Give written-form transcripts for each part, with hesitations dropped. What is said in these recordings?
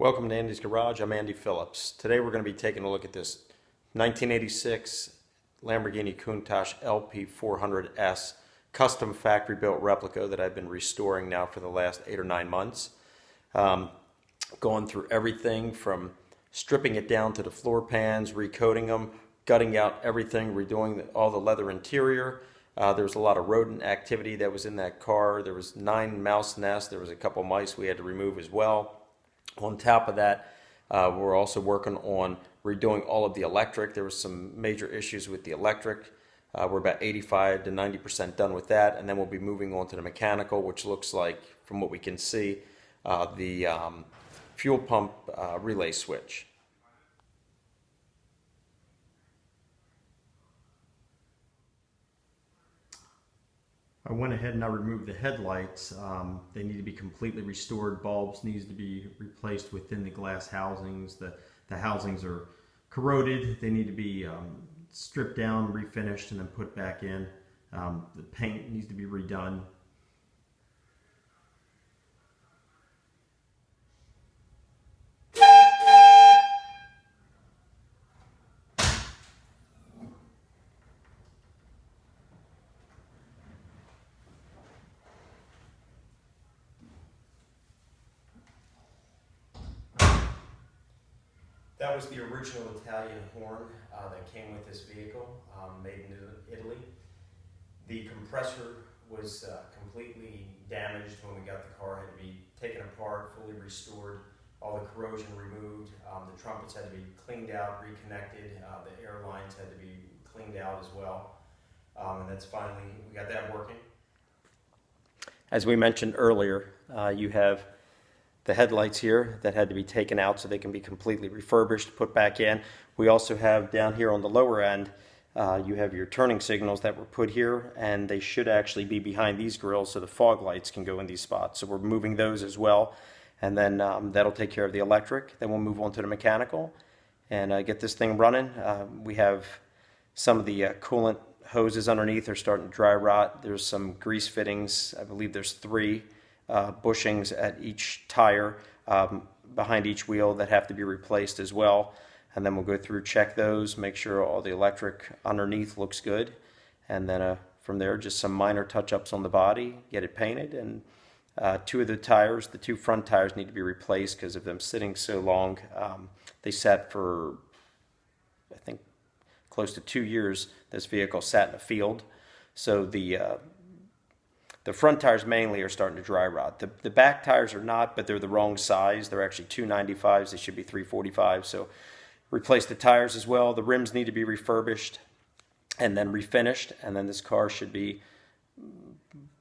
Welcome to Andy's Garage. I'm Andy Phillips. Today we're going to be taking a look at this 1986 Lamborghini Countach LP400S custom factory built replica that I've been restoring now for the last 8 or 9 months. Going through everything from stripping it down to the floor pans, recoating them, gutting out everything, redoing all the leather interior. There was a lot of rodent activity that was in that car. There was 9 mouse nests. There was a couple mice we had to remove as well. On top of that, we're also working on redoing all of the electric. There was some major issues with the electric. We're about 85 to 90% done with that, and then we'll be moving on to the mechanical, which looks like, from what we can see, the fuel pump relay switch. I went ahead and I removed the headlights. They need to be completely restored. Bulbs needs to be replaced within the glass housings. The housings are corroded. They need to be stripped down, refinished, and then put back in. The paint needs to be redone. That was the original Italian horn that came with this vehicle, made in Italy. The compressor was completely damaged when we got the car. It had to be taken apart, fully restored, all the corrosion removed. The trumpets had to be cleaned out, reconnected. The air lines had to be cleaned out as well. And that's finally, we got that working. As we mentioned earlier, you have the headlights here that had to be taken out so they can be completely refurbished, put back in. We also have down here on the lower end, you have your turning signals that were put here, and they should actually be behind these grills so the fog lights can go in these spots. So we're moving those as well, and then that'll take care of the electric. Then we'll move on to the mechanical and get this thing running. We have some of the coolant hoses underneath are starting to dry rot. There's some grease fittings. I believe there's 3 bushings at each tire behind each wheel that have to be replaced as well. And then we'll go through, check those, make sure all the electric underneath looks good, and then from there just some minor touch-ups on the body, get it painted. And 2 of the tires, the 2 front tires, need to be replaced because of them sitting so long. They sat for, I think, close to 2 years. This vehicle sat in a field, so the front tires mainly are starting to dry rot. The back tires are not, but they're the wrong size. They're actually 295s. They should be 345s. So replace the tires as well. The rims need to be refurbished and then refinished. And then this car should be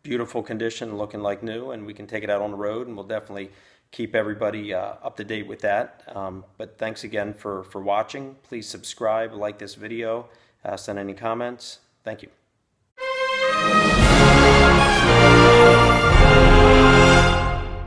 beautiful condition, looking like new. And we can take it out on the road, and we'll definitely keep everybody up to date with that. But thanks again for watching. Please subscribe, like this video, send any comments. Thank you.